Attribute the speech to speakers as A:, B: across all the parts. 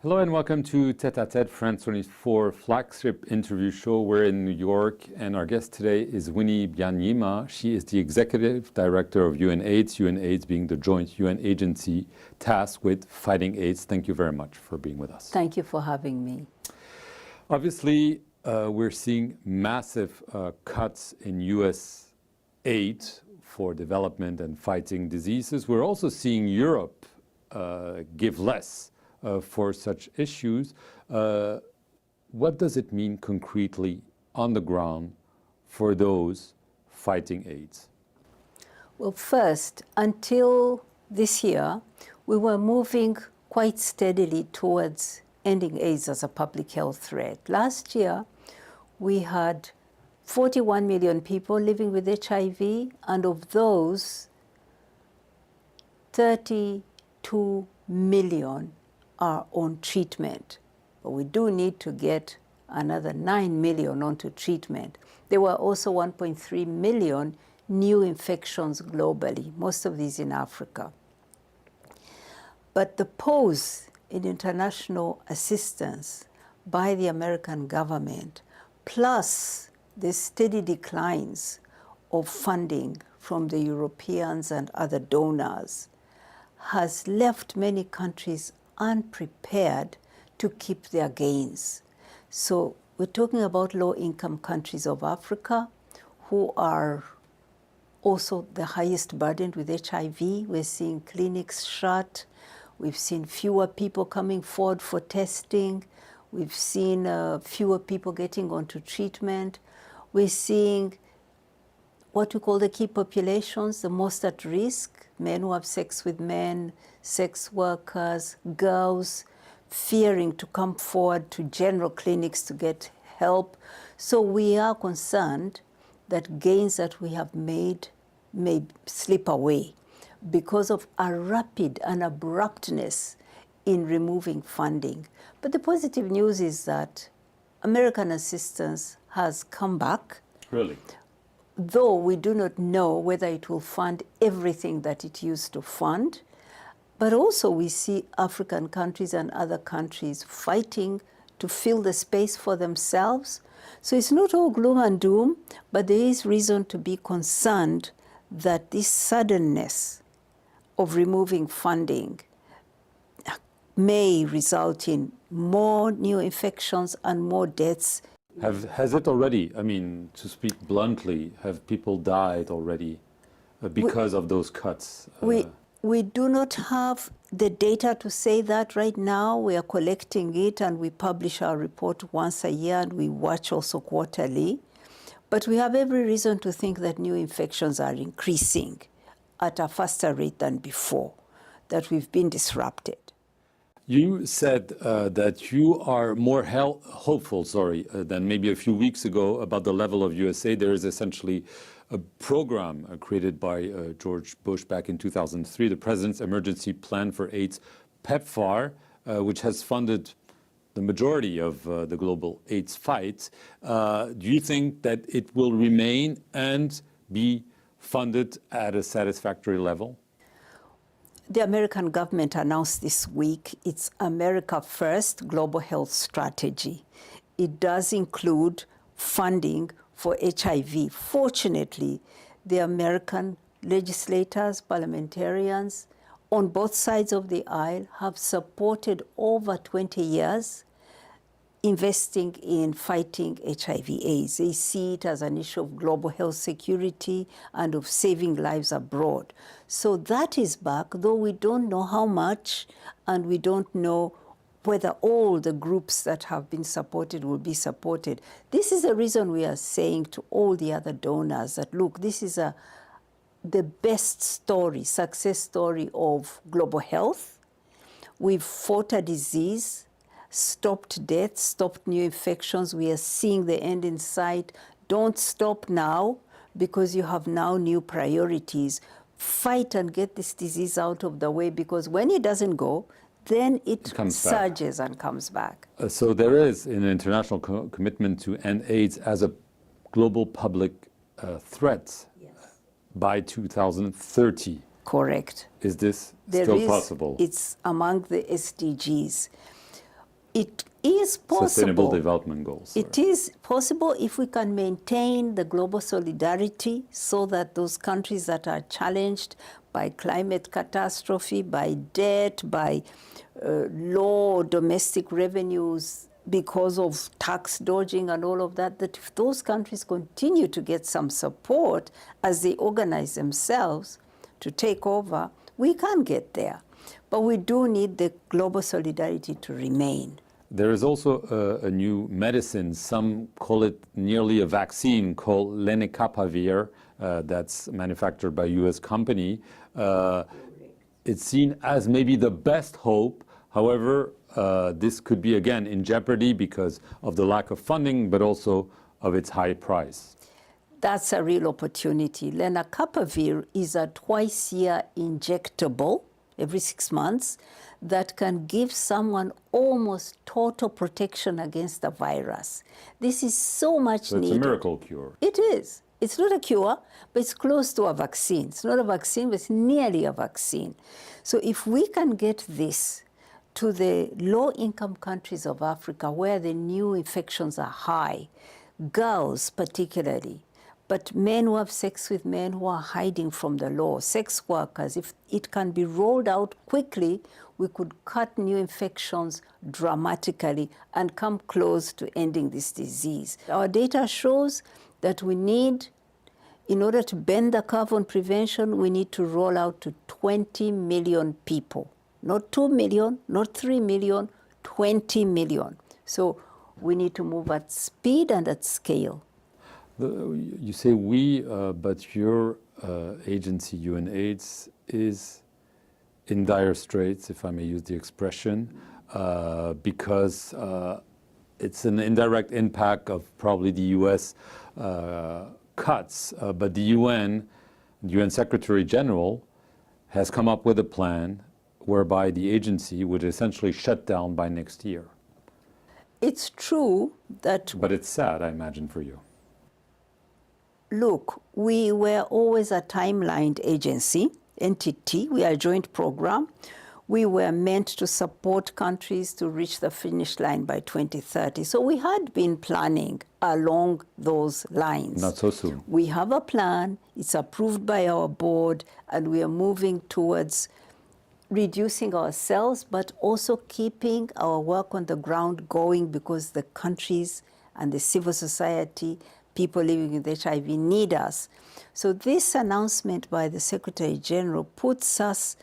A: Hello and welcome to Tête à Tête, France 24 flagship interview show. We're in New York and our guest today is Winnie Byanyima. She is the Executive Director of UNAIDS, UNAIDS being the joint UN agency tasked with fighting AIDS. Thank you very much for being with us.
B: Thank you for having me.
A: Obviously, we're seeing massive cuts in US aid for development and fighting diseases. We're also seeing Europe give less for such issues. What does it mean concretely on the ground for those fighting AIDS?
B: Well, first, until this year, we were moving quite steadily towards ending AIDS as a public health threat. Last year, we had 41 million people living with HIV, and of those, 32 million are on treatment. But we do need to get another 9 million onto treatment. There were also 1.3 million new infections globally, most of these in Africa. But the pause in international assistance by the American government, plus the steady declines of funding from the Europeans and other donors, has left many countries unprepared to keep their gains. So we're talking about low-income countries of Africa who are also the highest burdened with HIV. We're seeing clinics shut. We've seen fewer people coming forward for testing. We've seen fewer people getting onto treatment. We're seeing what we call the key populations, the most at risk, men who have sex with men, sex workers, girls, fearing to come forward to general clinics to get help. So we are concerned that gains that we have made may slip away because of a rapid and abruptness in removing funding. But the positive news is that American assistance has come back.
A: Really?
B: Though we do not know whether it will fund everything that it used to fund. But also we see African countries and other countries fighting to fill the space for themselves. So it's not all gloom and doom, but there is reason to be concerned that this suddenness of removing funding may result in more new infections and more deaths.
A: Has it already, I mean, to speak bluntly, have people died already because of those cuts?
B: We do not have the data to say that right now. We are collecting it and we publish our report once a year and we watch also quarterly. But we have every reason to think that new infections are increasing at a faster rate than before, that we've been disrupted.
A: You said that you are more hopeful, than maybe a few weeks ago about the level of USA. There is essentially a program created by George Bush back in 2003, the President's Emergency Plan for AIDS, PEPFAR, which has funded the majority of the global AIDS fight. Do you think that it will remain and be funded at a satisfactory level?
B: The American government announced this week its America First Global Health Strategy. It does include funding for HIV. Fortunately, the American legislators, parliamentarians on both sides of the aisle have supported over 20 years investing in fighting HIV/AIDS. They see it as an issue of global health security and of saving lives abroad. So that is back, though we don't know how much, and we don't know whether all the groups that have been supported will be supported. This is the reason we are saying to all the other donors that, look, this is the best story, success story of global health. We've fought a disease, stopped deaths, stopped new infections. We are seeing the end in sight. Don't stop now because you have now new priorities. Fight and get this disease out of the way, because when it doesn't go, then it surges and comes back.
A: So there is an international commitment to end AIDS as a global public threat by 2030.
B: Correct.
A: Is this still possible?
B: It's among the SDGs. It is possible.
A: Sustainable Development Goals.
B: It is possible if we can maintain the global solidarity so that those countries that are challenged by climate catastrophe, by debt, by low domestic revenues because of tax dodging and all of that, that if those countries continue to get some support as they organize themselves to take over, we can get there. But we do need the global solidarity to remain.
A: There is also a new medicine, some call it nearly a vaccine, called lenacapavir, that's manufactured by a US company. It's seen as maybe the best hope. However, this could be again in jeopardy because of the lack of funding, but also of its high price.
B: That's a real opportunity. Lenacapavir is a twice-year injectable, every 6 months, that can give someone almost total protection against the virus. This is so much
A: So it's
B: needed.
A: a miracle cure.
B: It is. It's not a cure, but it's close to a vaccine. It's not a vaccine, but it's nearly a vaccine. So if we can get this to the low-income countries of Africa where the new infections are high, girls particularly, but men who have sex with men who are hiding from the law, sex workers, if it can be rolled out quickly, we could cut new infections dramatically and come close to ending this disease. Our data shows that we need, in order to bend the curve on prevention, we need to roll out to 20 million people. Not 2 million, not 3 million, 20 million. So we need to move at speed and at scale.
A: You say we, but your agency, UNAIDS, is in dire straits, if I may use the expression, because it's an indirect impact of probably the US cuts, but the UN Secretary General has come up with a plan whereby the agency would essentially shut down by next year.
B: It's true that...
A: But it's sad, I imagine, for you.
B: Look, we were always a timelined agency, entity. We are a joint program. We were meant to support countries to reach the finish line by 2030. So we had been planning along those lines.
A: Not so soon.
B: We have a plan, it's approved by our board, and we are moving towards reducing ourselves, but also keeping our work on the ground going because the countries and the civil society, people living with HIV need us. So this announcement by the Secretary General puts us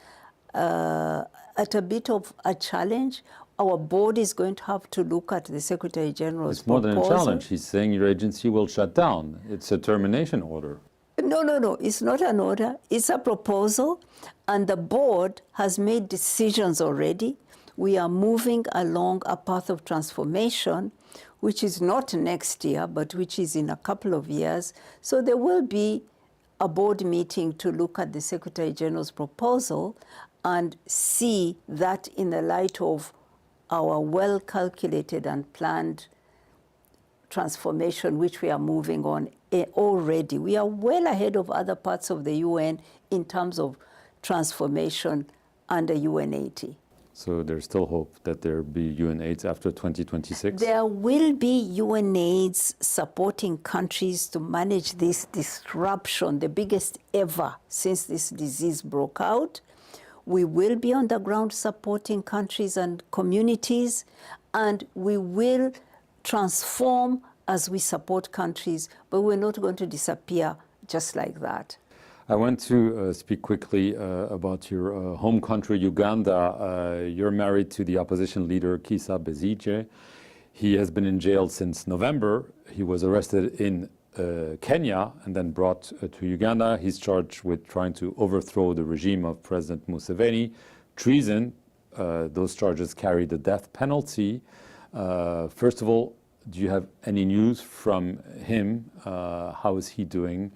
B: at a bit of a challenge. Our board is going to have to look at the Secretary General's proposal.
A: It's more than a challenge. He's saying your agency will shut down. It's a termination order.
B: No, it's not an order. It's a proposal, and the board has made decisions already. We are moving along a path of transformation, which is not next year, but which is in a couple of years. So there will be a board meeting to look at the Secretary General's proposal and see that in the light of our well-calculated and planned transformation, which we are moving on already. We are well ahead of other parts of the UN in terms of transformation under UNAIDS.
A: So there's still hope that there will be UNAIDS after 2026?
B: There will be UNAIDS supporting countries to manage this disruption, the biggest ever since this disease broke out. We will be on the ground supporting countries and communities, and we will transform as we support countries, but we're not going to disappear just like that.
A: I want to speak quickly about your home country, Uganda. You're married to the opposition leader, Kizza Besigye. He has been in jail since November. He was arrested in Kenya and then brought to Uganda. He's charged with trying to overthrow the regime of President Museveni. Treason, those charges carry the death penalty. First of all, do you have any news from him? How is he doing?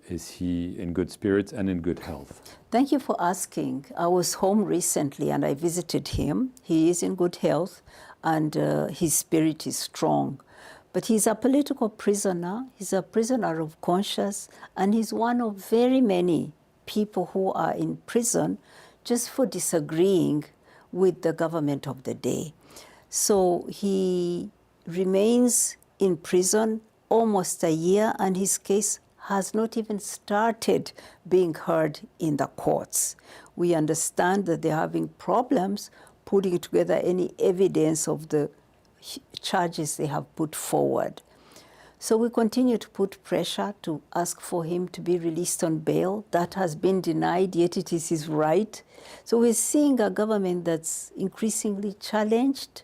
A: Is he in good spirits and in good health?
B: Thank you for asking. I was home recently and I visited him. He is in good health and his spirit is strong. But he's a political prisoner. He's a prisoner of conscience, and he's one of very many people who are in prison just for disagreeing with the government of the day. So he remains in prison almost a year, and his case has not even started being heard in the courts. We understand that they're having problems putting together any evidence of the charges they have put forward. So we continue to put pressure to ask for him to be released on bail. That has been denied, yet it is his right. So we're seeing a government that's increasingly challenged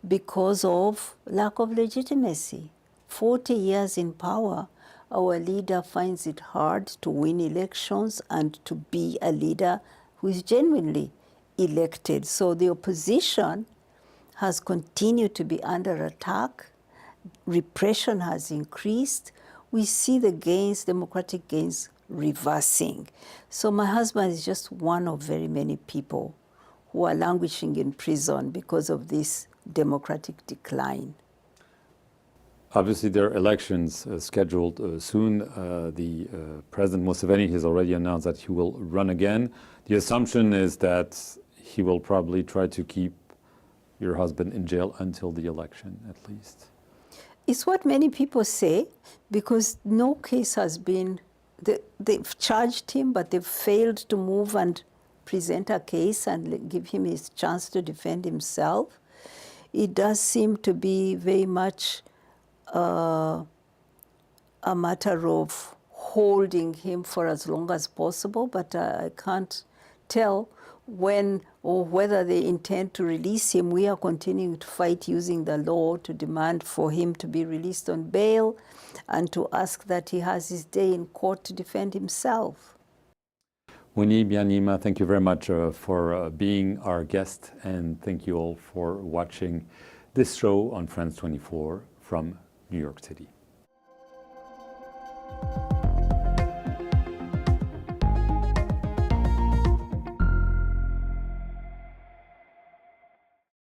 B: because of lack of legitimacy. 40 years in power, our leader finds it hard to win elections and to be a leader who is genuinely elected. So the opposition has continued to be under attack. Repression has increased. We see the gains, democratic gains, reversing. So my husband is just one of very many people who are languishing in prison because of this democratic decline.
A: Obviously, there are elections scheduled soon. The President Museveni has already announced that he will run again. The assumption is that he will probably try to keep your husband in jail until the election, at least.
B: It's what many people say, because no case has been, they've charged him, but they've failed to move and present a case and give him his chance to defend himself. It does seem to be very much a matter of holding him for as long as possible, but I can't tell when or whether they intend to release him. We are continuing to fight using the law to demand for him to be released on bail and to ask that he has his day in court to defend himself.
A: Winnie Byanyima, thank you very much for being our guest, and thank you all for watching this show on France 24 from New York City.